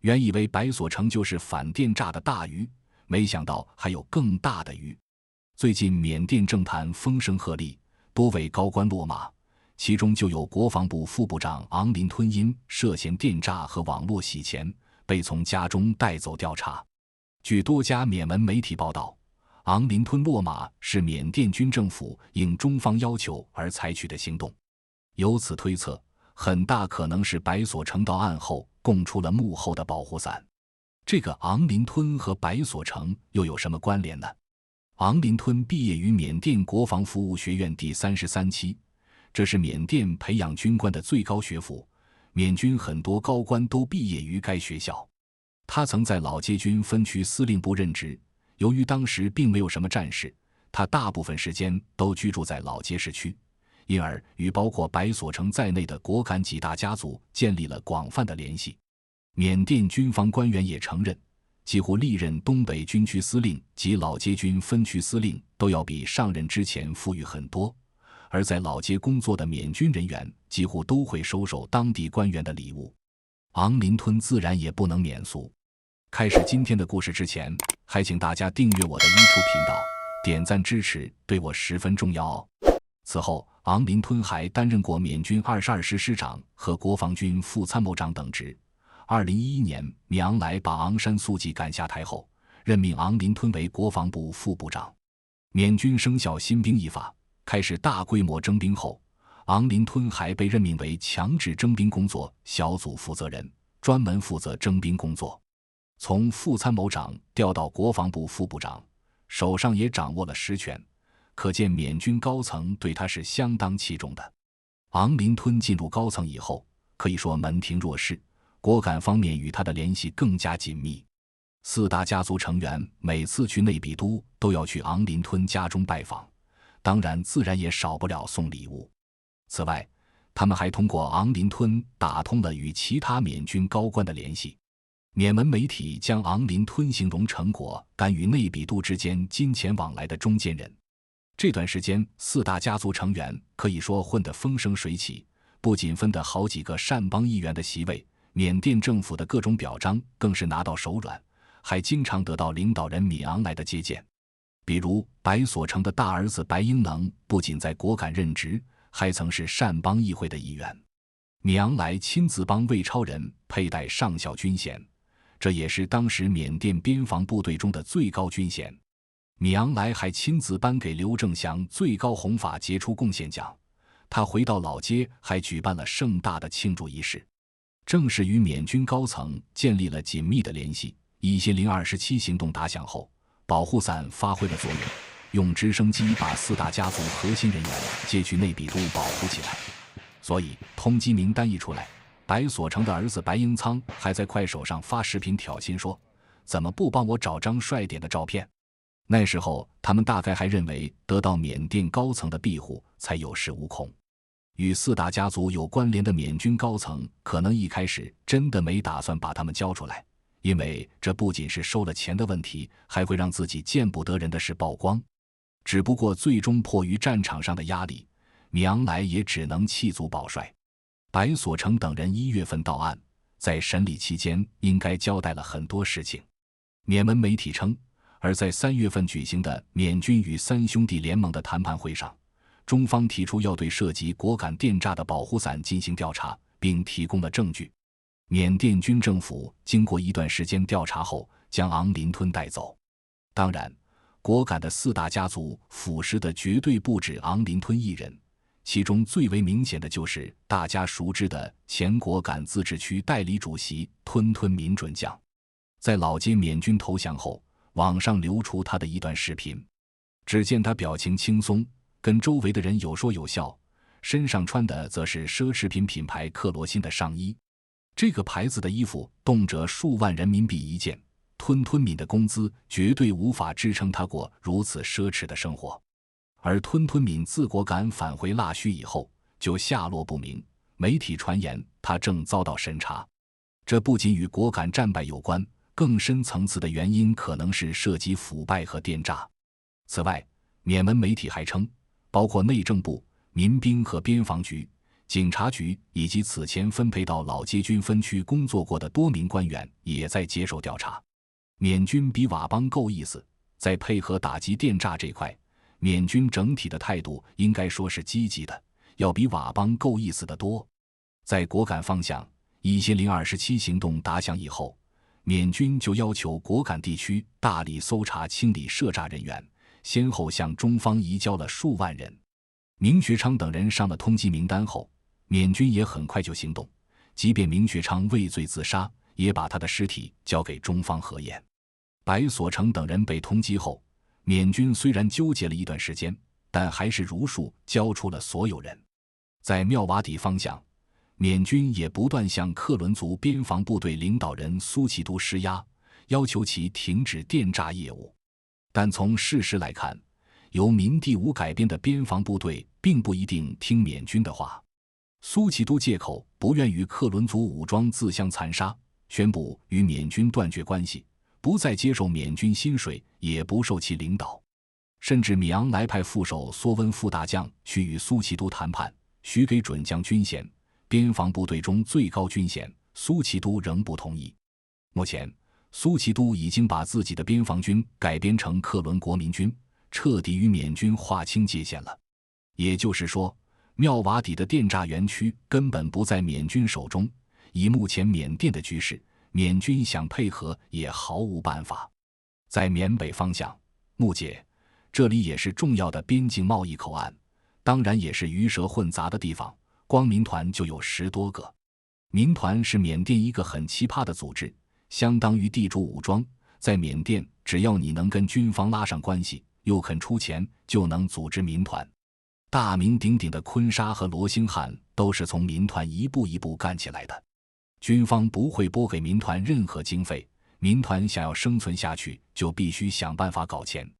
原以为白所成就是反电诈的大鱼，没想到还有更大的鱼。最近缅甸政坛风声鹤唳，多位高官落马，其中就有国防部副部长昂林吞因涉嫌电诈和网络洗钱，被从家中带走调查。据多家缅文媒体报道，昂林吞落马是缅甸军政府应中方要求而采取的行动。由此推测，很大可能是白所成到案后供出了幕后的保护伞。这个昂林吞和白所成又有什么关联呢？昂林吞毕业于缅甸国防服务学院第33期，这是缅甸培养军官的最高学府，缅军很多高官都毕业于该学校。他曾在老街军分区司令部任职，由于当时并没有什么战事，他大部分时间都居住在老街市区，因而与包括白所成在内的果敢几大家族建立了广泛的联系。缅甸军方官员也承认，几乎历任东北军区司令及老街军分区司令都要比上任之前富裕很多，而在老街工作的缅军人员几乎都会收受当地官员的礼物。昂林吞自然也不能免俗。开始今天的故事之前，还请大家订阅我的 YouTube 频道，点赞支持对我十分重要哦。此后，昂林吞还担任过缅军22师师长和国防军副参谋长等职。2011年，米昂莱把昂山素季赶下台后，任命昂林吞为国防部副部长。缅军生效新兵役法，开始大规模征兵后，昂林吞还被任命为强制征兵工作小组负责人，专门负责征兵工作。从副参谋长调到国防部副部长，手上也掌握了实权，可见缅军高层对他是相当器重的。昂林吞进入高层以后，可以说门庭若市，果敢方面与他的联系更加紧密。四大家族成员每次去内比都都要去昂林吞家中拜访，当然自然也少不了送礼物。此外，他们还通过昂林吞打通了与其他缅军高官的联系。缅文媒体将昂林吞形容成敢与内比都之间金钱往来的中间人。这段时间，四大家族成员可以说混得风生水起，不仅分得好几个善邦议员的席位，缅甸政府的各种表彰更是拿到手软，还经常得到领导人米昂莱的接见。比如白所成的大儿子白英能不仅在果敢任职，还曾是善邦议会的议员。米昂莱亲自帮魏超人佩戴上校军衔，这也是当时缅甸边防部队中的最高军衔。米昂莱还亲自颁给刘正祥最高红法杰出贡献奖。他回到老街还举办了盛大的庆祝仪式。正是与缅军高层建立了紧密的联系，1027行动打响后，保护伞发挥了作用，用直升机把四大家族核心人员接去内比都保护起来。所以通缉名单一出来，白所成的儿子白英仓还在快手上发视频挑衅说，怎么不帮我找张帅点的照片。那时候他们大概还认为得到缅甸高层的庇护才有恃无恐。与四大家族有关联的缅军高层可能一开始真的没打算把他们交出来，因为这不仅是收了钱的问题，还会让自己见不得人的事曝光。只不过最终迫于战场上的压力，米昂莱也只能弃卒保帅。白所成等人1月份到案，在审理期间应该交代了很多事情。缅文媒体称，而在3月份举行的缅军与三兄弟联盟的谈判会上，中方提出要对涉及果敢电诈的保护伞进行调查，并提供了证据。缅甸军政府经过一段时间调查后，将昂林吞带走。当然，果敢的四大家族腐蚀的绝对不止昂林吞一人，其中最为明显的就是大家熟知的前果敢自治区代理主席吞吞民准将。在老街缅军投降后，网上流出他的一段视频，只见他表情轻松，跟周围的人有说有笑，身上穿的则是奢侈品品牌克罗心的上衣。这个牌子的衣服动辄数万人民币一件，吞吞敏的工资绝对无法支撑他过如此奢侈的生活。而吞吞敏自果敢返回腊戌以后就下落不明，媒体传言他正遭到审查。这不仅与果敢战败有关，更深层次的原因可能是涉及腐败和电诈。此外，缅文媒体还称，包括内政部、民兵和边防局、警察局以及此前分配到老街军分区工作过的多名官员也在接受调查。缅军比佤邦够意思，在配合打击电诈这块，缅军整体的态度应该说是积极的，要比佤邦够意思得多。在果敢方向，1027行动打响以后，缅军就要求果敢地区大力搜查清理涉诈人员，先后向中方移交了数万人。明学昌等人上了通缉名单后，缅军也很快就行动，即便明学昌畏罪自杀，也把他的尸体交给中方核验。白所成等人被通缉后，缅军虽然纠结了一段时间，但还是如数交出了所有人。在妙瓦底方向，缅军也不断向克伦族边防部队领导人苏奇都施压，要求其停止电诈业务。但从事实来看，由民地武改编的边防部队并不一定听缅军的话。苏奇都借口不愿与克伦族武装自相残杀，宣布与缅军断绝关系，不再接受缅军薪水，也不受其领导。甚至米昂莱派副手梭温副大将去与苏奇都谈判，许给准将军衔，边防部队中最高军衔，苏奇都仍不同意。目前，苏奇都已经把自己的边防军改编成克伦国民军，彻底与缅军划清界限了。也就是说，妙瓦底的电诈园区根本不在缅军手中，以目前缅甸的局势，缅军想配合也毫无办法。在缅北方向，木姐，这里也是重要的边境贸易口岸，当然也是鱼蛇混杂的地方，光民团就有10多个。民团是缅甸一个很奇葩的组织，相当于地主武装，在缅甸只要你能跟军方拉上关系，又肯出钱，就能组织民团。大名鼎鼎的昆沙和罗兴汉都是从民团一步一步干起来的。军方不会拨给民团任何经费，民团想要生存下去，就必须想办法搞钱。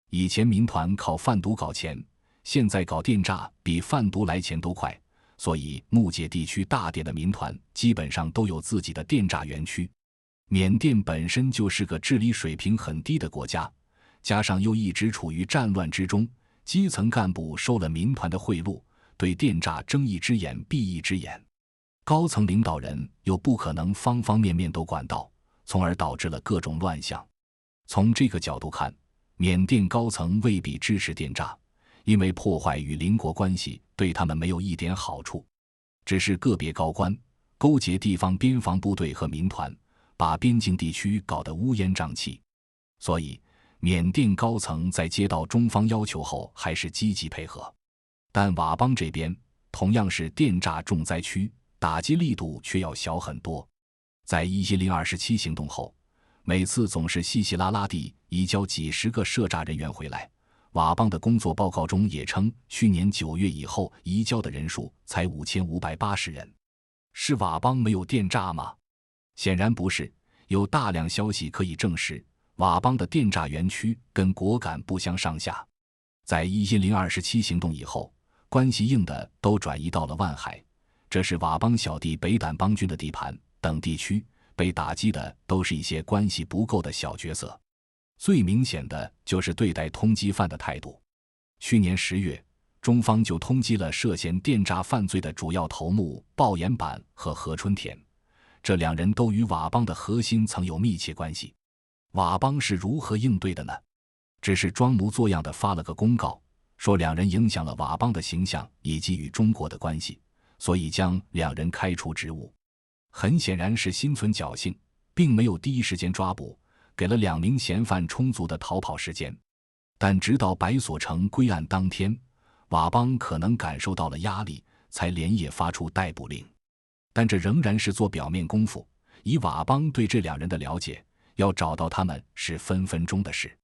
以前民团靠贩毒搞钱，现在搞电诈比贩毒来钱都快，所以木姐地区大点的民团基本上都有自己的电诈园区。缅甸本身就是个治理水平很低的国家，加上又一直处于战乱之中，基层干部收了民团的贿赂，对电诈睁一只眼闭一只眼，高层领导人又不可能方方面面都管到，从而导致了各种乱象。从这个角度看，缅甸高层未必支持电诈，因为破坏与邻国关系对他们没有一点好处，只是个别高官勾结地方边防部队和民团，把边境地区搞得乌烟瘴气。所以缅甸高层在接到中方要求后还是积极配合。但佤邦这边同样是电诈重灾区，打击力度却要小很多。在1027行动后，每次总是稀稀拉拉地移交几十个涉诈人员回来，佤邦的工作报告中也称，去年9月以后移交的人数才5580人。是佤邦没有电诈吗？显然不是，有大量消息可以证实，佤邦的电诈园区跟果敢不相上下。在1027行动以后，关系硬的都转移到了万海，这是佤邦小弟北胆帮军的地盘，等地区被打击的都是一些关系不够的小角色。最明显的就是对待通缉犯的态度。去年10月，中方就通缉了涉嫌电诈犯罪的主要头目鲍延板和何春田，这2人都与佤邦的核心曾有密切关系。佤邦是如何应对的呢？只是装模作样的发了个公告，说2人影响了佤邦的形象以及与中国的关系，所以将2人开除职务。很显然是心存侥幸，并没有第一时间抓捕，给了2名嫌犯充足的逃跑时间。但直到白所成归案当天，佤邦可能感受到了压力，才连夜发出逮捕令。但这仍然是做表面功夫，以佤邦对这2人的了解，要找到他们是分分钟的事。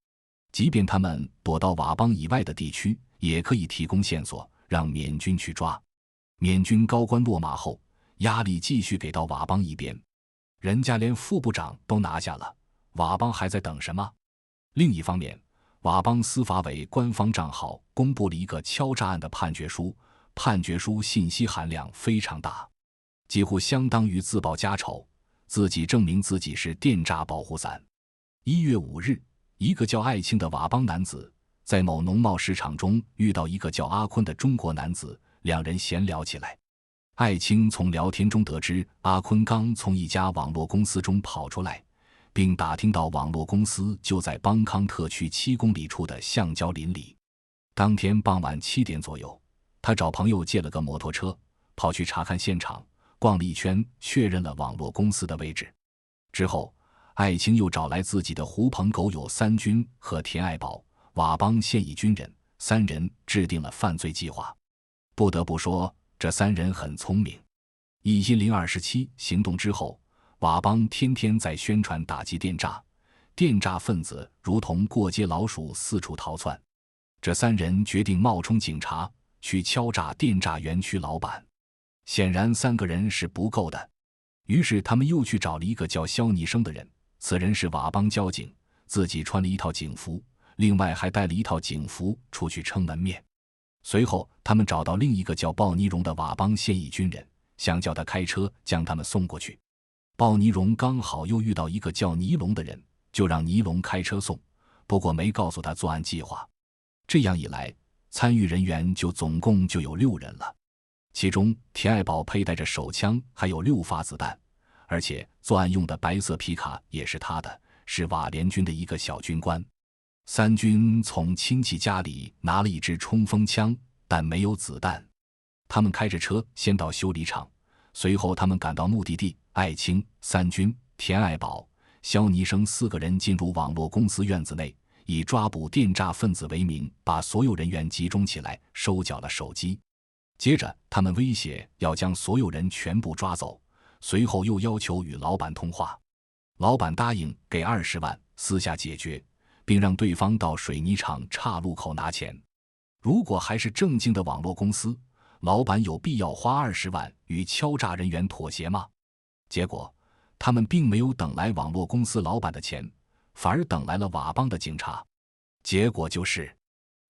即便他们躲到佤邦以外的地区，也可以提供线索，让缅军去抓。缅军高官落马后，压力继续给到佤邦一边，人家连副部长都拿下了，佤邦还在等什么？另一方面，佤邦司法委官方账号公布了一个敲诈案的判决书，判决书信息含量非常大，几乎相当于自曝家丑，自己证明自己是电诈保护伞。1月5日，一个叫艾庆的佤邦男子在某农贸市场中遇到一个叫阿坤的中国男子，2人闲聊起来。艾青从聊天中得知阿坤刚从一家网络公司中跑出来，并打听到网络公司就在邦康特区7公里处的橡胶林里。当天傍晚7点左右，他找朋友借了个摩托车，跑去查看现场，逛了一圈，确认了网络公司的位置。之后，艾青又找来自己的狐朋狗友三军和田爱宝、佤邦现役军人3人，制定了犯罪计划。不得不说，这3人很聪明。11027行动之后，佤邦天天在宣传打击电诈，电诈分子如同过街老鼠四处逃窜。这3人决定冒充警察去敲诈电诈园区老板。显然3个人是不够的，于是他们又去找了一个叫肖尼生的人，此人是佤邦交警，自己穿了一套警服，另外还带了一套警服出去撑门面。随后他们找到另一个叫鲍尼荣的佤邦现役军人，想叫他开车将他们送过去。鲍尼荣刚好又遇到一个叫尼龙的人，就让尼龙开车送，不过没告诉他作案计划。这样一来，参与人员总共有6人了，其中田爱宝佩戴着手枪，还有6发子弹，而且作案用的白色皮卡也是他的，是佤联军的一个小军官。3军从亲戚家里拿了一支冲锋枪，但没有子弹。他们开着车先到修理厂，随后他们赶到目的地，艾青、3军、田爱宝、肖尼生4个人进入网络公司院子内，以抓捕电诈分子为名，把所有人员集中起来，收缴了手机。接着他们威胁要将所有人全部抓走，随后又要求与老板通话。老板答应给20万，私下解决，并让对方到水泥厂岔路口拿钱。如果还是正经的网络公司，老板有必要花20万与敲诈人员妥协吗？结果他们并没有等来网络公司老板的钱，反而等来了佤邦的警察。结果就是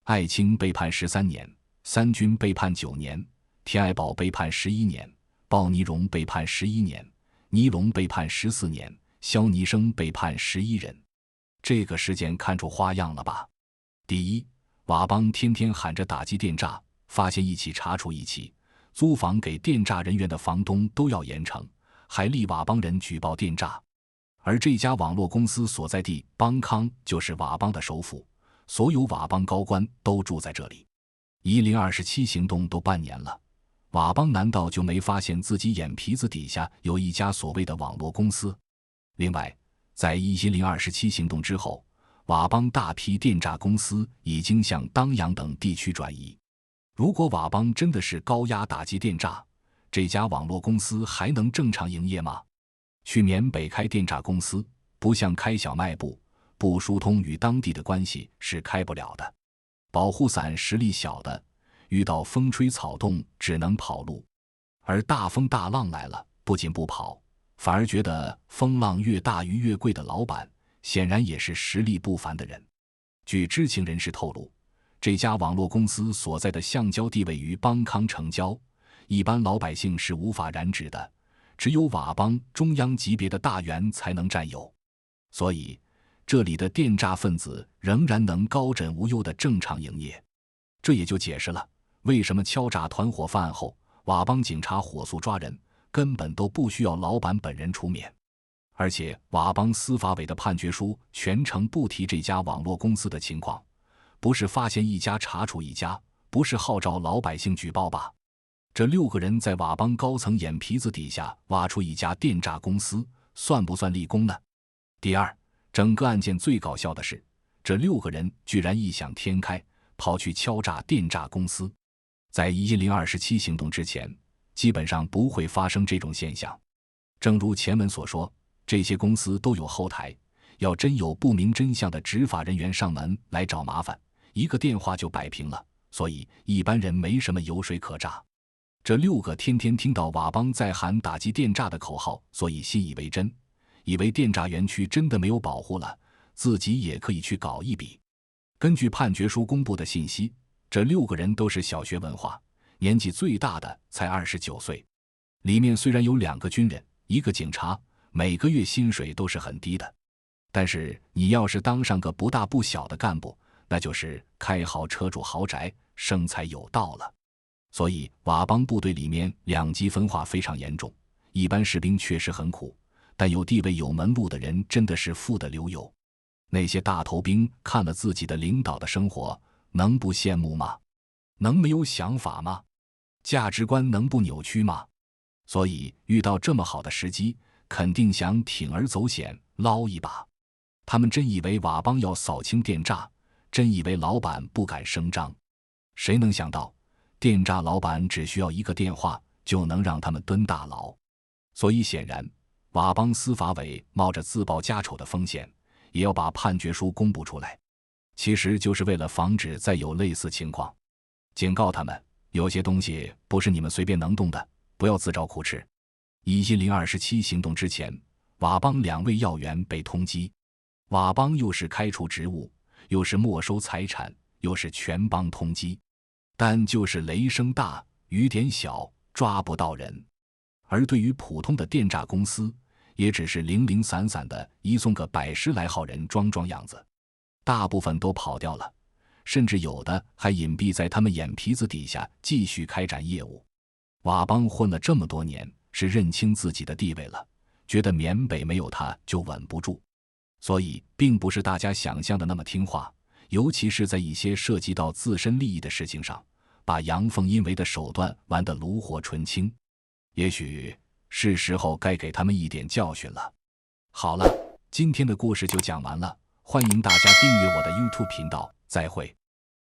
艾青被判13年，3军被判9年，田爱宝被判11年，鲍尼荣被判11年，尼龙被判14年，肖尼生被判11人。这个事件看出花样了吧？第一，佤邦天天喊着打击电诈，发现一起查处一起，租房给电诈人员的房东都要严惩，还力佤邦人举报电诈。而这家网络公司所在地邦康就是佤邦的首府，所有佤邦高官都住在这里。1027行动都半年了，佤邦难道就没发现自己眼皮子底下有一家所谓的网络公司？另外，在1027行动之后，佤邦大批电诈公司已经向当阳等地区转移。如果佤邦真的是高压打击电诈，这家网络公司还能正常营业吗？去缅北开电诈公司，不像开小卖部，不疏通与当地的关系是开不了的。保护伞实力小的，遇到风吹草动只能跑路，而大风大浪来了，不仅不跑，反而觉得风浪越大鱼越贵的老板，显然也是实力不凡的人。据知情人士透露，这家网络公司所在的橡胶地位于邦康城郊，一般老百姓是无法染指的，只有佤邦中央级别的大员才能占有，所以这里的电诈分子仍然能高枕无忧的正常营业。这也就解释了为什么敲诈团伙犯案后，佤邦警察火速抓人，根本都不需要老板本人出面。而且佤邦司法委的判决书全程不提这家网络公司的情况，不是发现一家查处一家，不是号召老百姓举报吧？这6个人在佤邦高层眼皮子底下挖出一家电诈公司，算不算立功呢？第二，整个案件最搞笑的是，这6个人居然异想天开，跑去敲诈电诈公司。在1027行动之前，基本上不会发生这种现象。正如前文所说，这些公司都有后台，要真有不明真相的执法人员上门来找麻烦，一个电话就摆平了，所以一般人没什么油水可榨。这6个天天听到佤邦在喊打击电诈的口号，所以信以为真，以为电诈园区真的没有保护了，自己也可以去搞一笔。根据判决书公布的信息，这6个人都是小学文化，年纪最大的才29岁。里面虽然有2个军人，一个警察，每个月薪水都是很低的，但是你要是当上个不大不小的干部，那就是开豪车住豪宅，生财有道了。所以佤邦部队里面两极分化非常严重，一般士兵确实很苦，但有地位有门路的人真的是富得流油。那些大头兵看了自己的领导的生活，能不羡慕吗？能没有想法吗？价值观能不扭曲吗？所以遇到这么好的时机，肯定想铤而走险捞一把。他们真以为佤邦要扫清电诈，真以为老板不敢声张。谁能想到电诈老板只需要一个电话就能让他们蹲大牢。所以显然佤邦司法委冒着自曝家丑的风险，也要把判决书公布出来，其实就是为了防止再有类似情况，警告他们有些东西不是你们随便能动的，不要自找苦吃。1027行动之前，佤邦2位要员被通缉，佤邦又是开除职务，又是没收财产，又是全邦通缉，但就是雷声大雨点小，抓不到人。而对于普通的电诈公司，也只是零零散散的移送个110来号人装装样子，大部分都跑掉了，甚至有的还隐蔽在他们眼皮子底下继续开展业务。佤邦混了这么多年，是认清自己的地位了，觉得缅北没有他就稳不住，所以并不是大家想象的那么听话，尤其是在一些涉及到自身利益的事情上，把阳奉阴违的手段玩得炉火纯青。也许是时候该给他们一点教训了。好了，今天的故事就讲完了，欢迎大家订阅我的 YouTube 频道，再会。